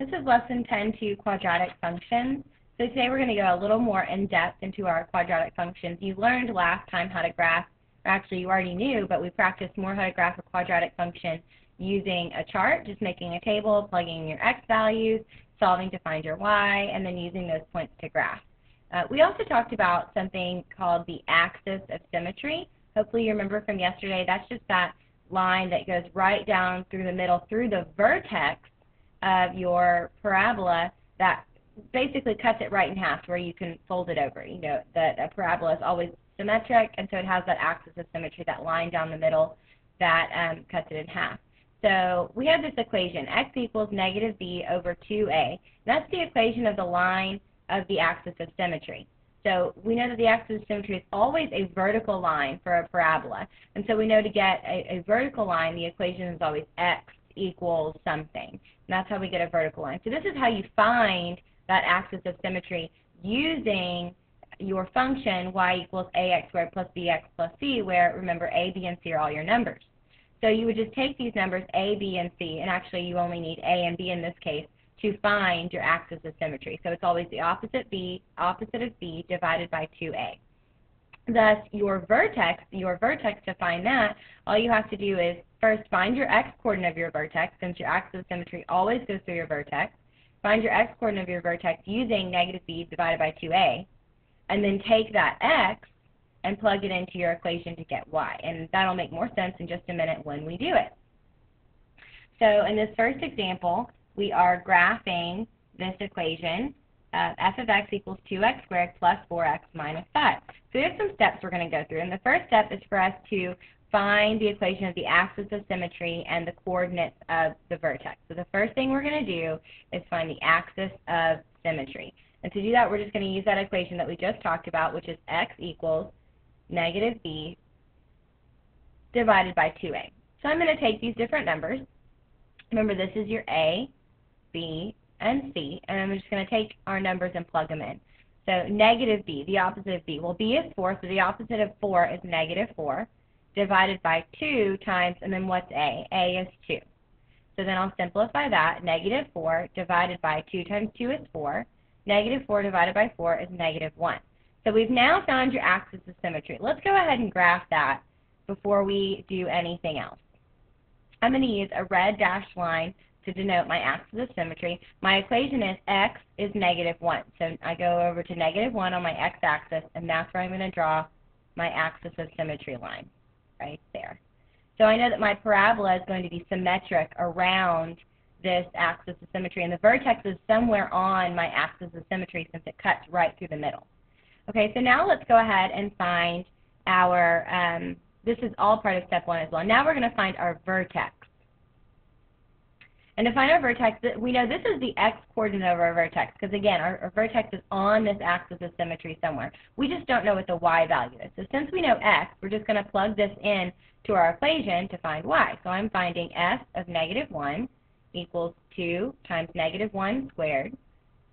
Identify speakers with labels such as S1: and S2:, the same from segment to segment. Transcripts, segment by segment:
S1: This is lesson 10 quadratic functions. So today we're going to go a little more in depth into our quadratic functions. You learned last time how to graph, or actually you already knew, but we practiced more how to graph a quadratic function using a chart, just making a table, plugging in your x values, solving to find your y, and then using those points to graph. We also talked about something called the axis of symmetry. Hopefully you remember from yesterday, that's just that line that goes right down through the middle, through the vertex of your parabola that basically cuts it right in half to where you can fold it over. You know that a parabola is always symmetric, and so it has that axis of symmetry, that line down the middle that cuts it in half. So we have this equation, x equals negative b over 2a. That's the equation of the line of the axis of symmetry. So we know that the axis of symmetry is always a vertical line for a parabola. And so we know to get a vertical line, the equation is always x equals something. And that's how we get a vertical line. So this is how you find that axis of symmetry using your function y equals ax squared plus bx plus c, where, remember, a, b, and c are all your numbers. So you would just take these numbers, a, b, and c, and actually you only need a and b in this case, to find your axis of symmetry. So it's always the opposite of b divided by 2a. Thus, your vertex to find that, all you have to do is first find your x-coordinate of your vertex, since your axis of symmetry always goes through your vertex. Find your x-coordinate of your vertex using negative b divided by 2a, and then take that x and plug it into your equation to get y. And that'll make more sense in just a minute when we do it. So in this first example, we are graphing this equation, f of x equals 2x squared plus 4x minus 5. So there's some steps we're going to go through. And the first step is for us to find the equation of the axis of symmetry and the coordinates of the vertex. So the first thing we're going to do is find the axis of symmetry. And to do that, we're just going to use that equation that we just talked about, which is x equals negative b divided by 2a. So I'm going to take these different numbers. Remember, this is your a, b, and c, and I'm just going to take our numbers and plug them in. So negative b, the opposite of b. Well, b is 4, so the opposite of 4 is negative 4, divided by 2 times, and then what's a? A is 2. So then I'll simplify that. Negative 4 divided by 2 times 2 is 4. Negative 4 divided by 4 is negative 1. So we've now found your axis of symmetry. Let's go ahead and graph that before we do anything else. I'm going to use a red dashed line to denote my axis of symmetry. My equation is x is negative 1. So I go over to negative 1 on my x-axis, and that's where I'm going to draw my axis of symmetry line, right there. So I know that my parabola is going to be symmetric around this axis of symmetry, and the vertex is somewhere on my axis of symmetry since it cuts right through the middle. Okay, so now let's go ahead and find our, this is all part of step 1 as well. Now we're going to find our vertex. And to find our vertex, we know this is the x-coordinate of our vertex, because again, our vertex is on this axis of symmetry somewhere. We just don't know what the y value is. So since we know x, we're just going to plug this in to our equation to find y. So I'm finding f of negative 1 equals 2 times negative 1 squared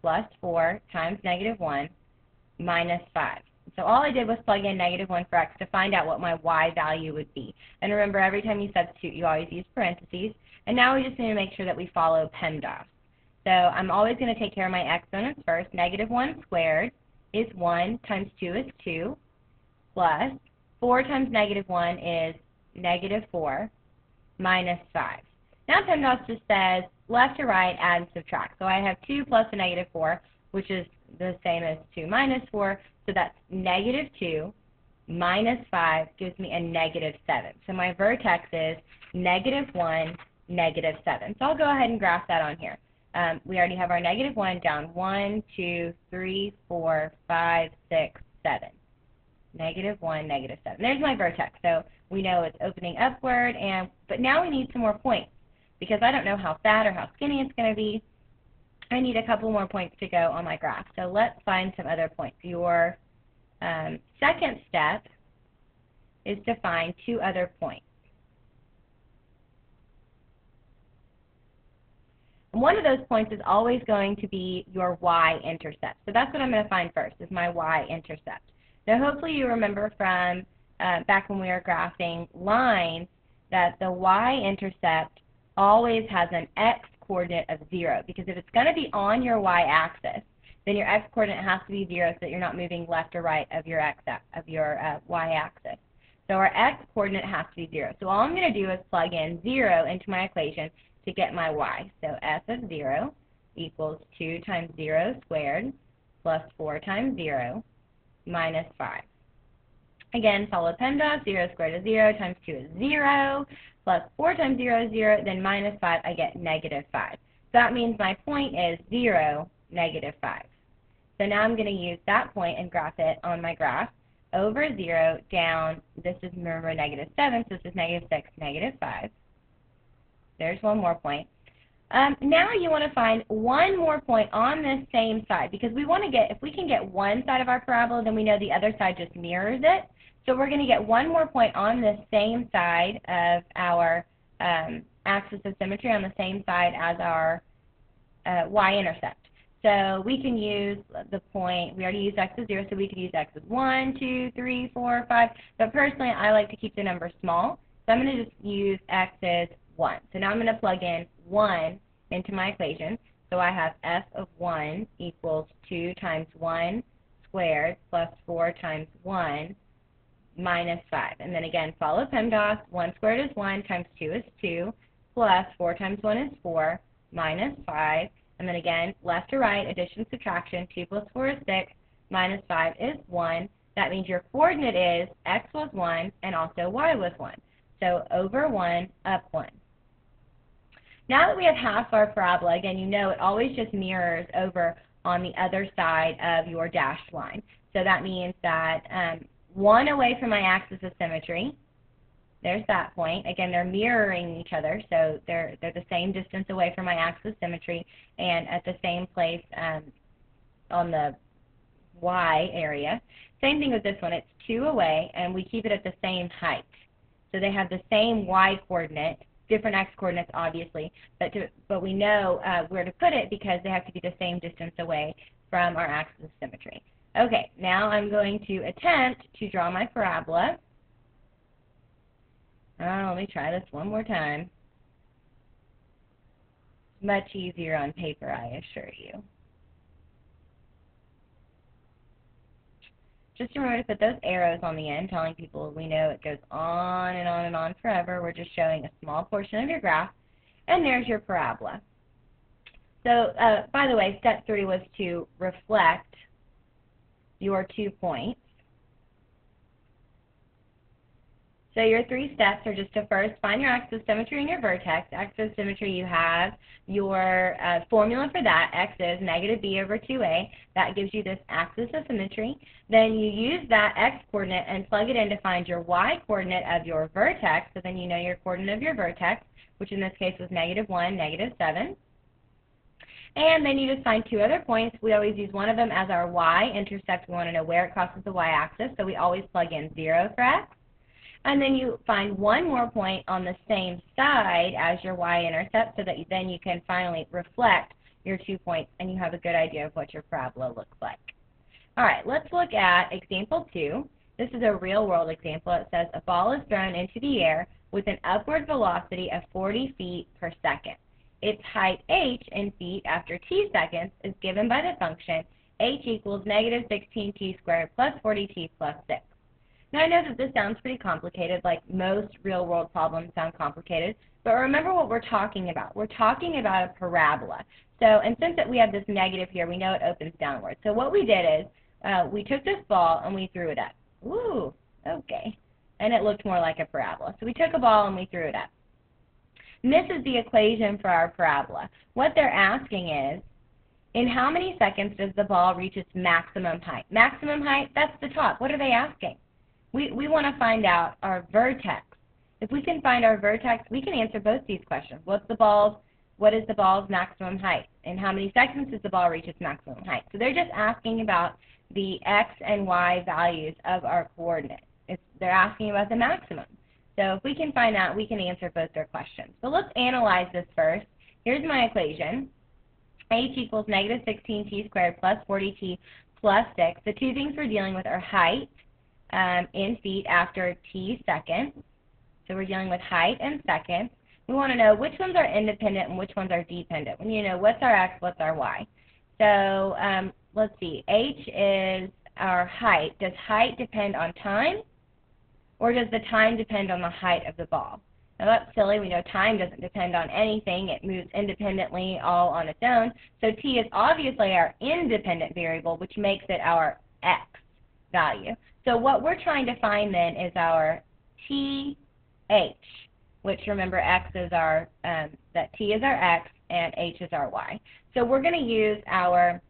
S1: plus 4 times negative 1 minus 5. So all I did was plug in negative 1 for x to find out what my y value would be. And remember, every time you substitute, you always use parentheses. And now we just need to make sure that we follow PEMDAS. So I'm always going to take care of my exponents first. Negative 1 squared is 1 times 2 is 2 plus 4 times negative 1 is negative 4 minus 5. Now PEMDAS just says left to right, add and subtract. So I have 2 plus a negative 4, which is the same as 2 minus 4. So that's negative 2 minus 5 gives me a negative 7. So my vertex is negative 1, negative 7. So I'll go ahead and graph that on here. We already have our negative 1 down 1, 2, 3, 4, 5, 6, 7. Negative 1, negative 7. There's my vertex. So we know it's opening upward, but now we need some more points because I don't know how fat or how skinny it's going to be. I need a couple more points to go on my graph. So let's find some other points. Your second step is to find 2 other points. And one of those points is always going to be your y-intercept. So that's what I'm going to find first, is my y-intercept. Now hopefully you remember from back when we were graphing lines that the y-intercept always has an x-coordinate coordinate of 0, because if it's going to be on your y-axis, then your x-coordinate has to be 0 so that you're not moving left or right of your y-axis. So our x-coordinate has to be 0. So all I'm going to do is plug in 0 into my equation to get my y. So f of 0 equals 2 times 0 squared plus 4 times 0 minus 5. Again, follow PEMDAS. 0 squared is 0 times 2 is 0 plus 4 times 0 is 0, then minus 5, I get negative 5. So that means my point is 0, negative 5. So now I'm going to use that point and graph it on my graph. Over 0, down, this is, remember, negative 7, so this is negative 6, negative 5. There's one more point. Now you want to find one more point on this same side, because we want to get, if we can get one side of our parabola, then we know the other side just mirrors it. So we're going to get one more point on this same side of our axis of symmetry, on the same side as our y-intercept. So we can use the point, we already used x is 0, so we could use x is 1, 2, 3, 4, 5. But personally, I like to keep the number small, so I'm going to just use x is 1. So now I'm going to plug in 1 into my equation. So I have f of 1 equals 2 times 1 squared plus 4 times 1 minus 5. And then again, follow PEMDAS. 1 squared is 1 times 2 is 2 plus 4 times 1 is 4 minus 5. And then again, left to right, addition, subtraction. 2 plus 4 is 6 minus 5 is 1. That means your coordinate is x was 1 and also y was 1. So over 1, up 1. Now that we have half our parabola, again, you know it always just mirrors over on the other side of your dashed line. So that means that 1 away from my axis of symmetry, there's that point. Again, they're mirroring each other, so they're the same distance away from my axis of symmetry and at the same place on the y area. Same thing with this one. It's 2 away, and we keep it at the same height. So they have the same y coordinate, different x coordinates obviously, but we know where to put it because they have to be the same distance away from our axis of symmetry. Okay, now I'm going to attempt to draw my parabola. Let me try this one more time. It's much easier on paper, I assure you. Just remember to put those arrows on the end, telling people we know it goes on and on and on forever. We're just showing a small portion of your graph, and there's your parabola. So, by the way, step 3 was to reflect your 2 points. So your 3 steps are just to first find your axis of symmetry and your vertex. Axis of symmetry, you have your formula for that. X is negative b over 2a. That gives you this axis of symmetry. Then you use that x coordinate and plug it in to find your y coordinate of your vertex. So then you know your coordinate of your vertex, which in this case was negative 1, negative 7. And then you just find 2 other points. We always use one of them as our y-intercept. We want to know where it crosses the y-axis, so we always plug in 0 for x. And then you find one more point on the same side as your y-intercept so that then you can finally reflect your 2 points and you have a good idea of what your parabola looks like. All right, let's look at example 2. This is a real-world example. It says a ball is thrown into the air with an upward velocity of 40 feet per second. Its height h in feet after t seconds is given by the function h equals negative 16t squared plus 40t plus 6. Now, I know that this sounds pretty complicated, like most real-world problems sound complicated, but remember what we're talking about. We're talking about a parabola. So, and since we have this negative here, we know it opens downward. So what we did is we took this ball and we threw it up. Ooh, okay. And it looked more like a parabola. So we took a ball and we threw it up. And this is the equation for our parabola. What they're asking is, in how many seconds does the ball reach its maximum height? Maximum height, that's the top. What are they asking? We want to find out our vertex. If we can find our vertex, we can answer both these questions. What is the ball's maximum height? In how many seconds does the ball reach its maximum height? So they're just asking about the x and y values of our coordinates. They're asking about the maximum. So if we can find that, we can answer both their questions. But let's analyze this first. Here's my equation. H equals negative 16t squared plus 40t plus 6. The 2 things we're dealing with are height in feet after t seconds. So we're dealing with height and seconds. We want to know which ones are independent and which ones are dependent. We need to know what's our x, what's our y. So let's see, h is our height. Does height depend on time, or does the time depend on the height of the ball? Now that's silly. We know time doesn't depend on anything. It moves independently all on its own. So t is obviously our independent variable, which makes it our x value. So what we're trying to find then is our th, which remember x is our, that t is our x and h is our y. So we're going to use our,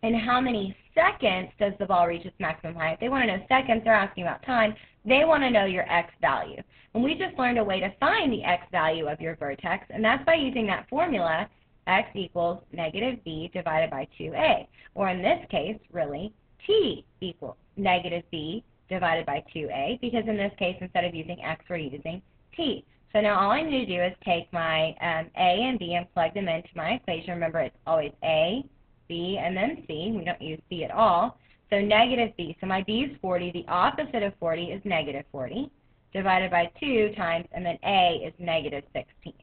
S1: in how many seconds does the ball reach its maximum height? They want to know seconds. They're asking about time. They want to know your x value. And we just learned a way to find the x value of your vertex, and that's by using that formula, x equals negative b divided by 2a. Or in this case, really, t equals negative b divided by 2a, because in this case, instead of using x, we're using t. So now all I need to do is take my a and b and plug them into my equation. Remember, it's always a, b, and then c. We don't use c at all. So negative b. So my b is 40. The opposite of 40 is negative 40, divided by 2 times, and then a is negative 16.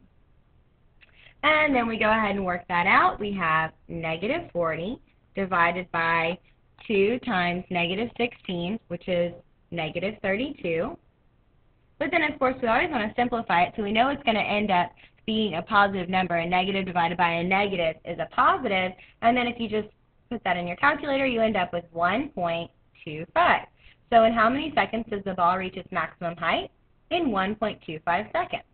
S1: And then we go ahead and work that out. We have negative 40 divided by 2 times negative 16, which is negative 32. But then, of course, we always want to simplify it, so we know it's going to end up being a positive number. A negative divided by a negative is a positive. And then if you just put that in your calculator, you end up with 1.25. So in how many seconds does the ball reach its maximum height? In 1.25 seconds.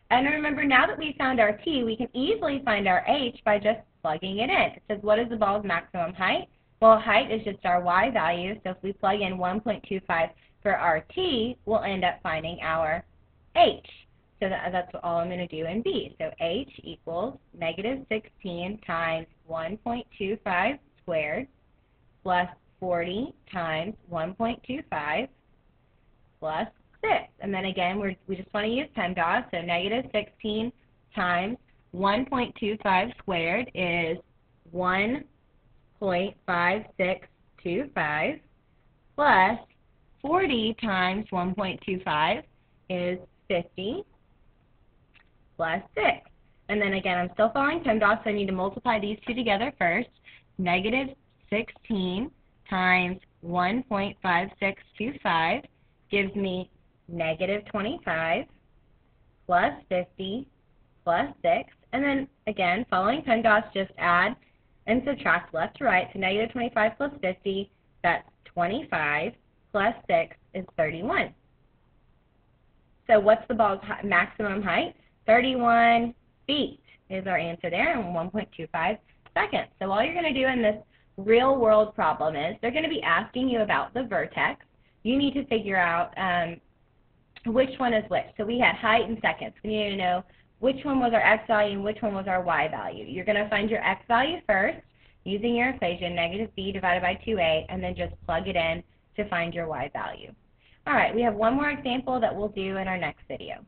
S1: And remember, now that we found our t, we can easily find our h by just plugging it in. It says, what is the ball's maximum height? Well, height is just our y value, so if we plug in 1.25 for our t, we'll end up finding our h. So that's all I'm going to do in b. So h equals negative 16 times 1.25 squared plus 40 times 1.25 plus 6. And then again, we just want to use PEMDAS, so negative 16 times 1.25 squared is 1.5625 plus 40 times 1.25 is 50 plus 6. And then again, I'm still following PEMDAS, so I need to multiply these two together first. Negative 16 times 1.5625 gives me negative 25 plus 50 plus 6. And then again, following PEMDAS, just add and subtract left to right. So negative 25 plus 50, that's 25 plus 6 is 31. So what's the ball's maximum height? 31 feet is our answer there in 1.25 seconds. So all you're going to do in this real world problem is they're going to be asking you about the vertex. You need to figure out which one is which. So we had height in seconds. We need to know which one was our x value and which one was our y value. You're going to find your x value first using your equation, negative b divided by 2a, and then just plug it in to find your y value. All right, we have one more example that we'll do in our next video.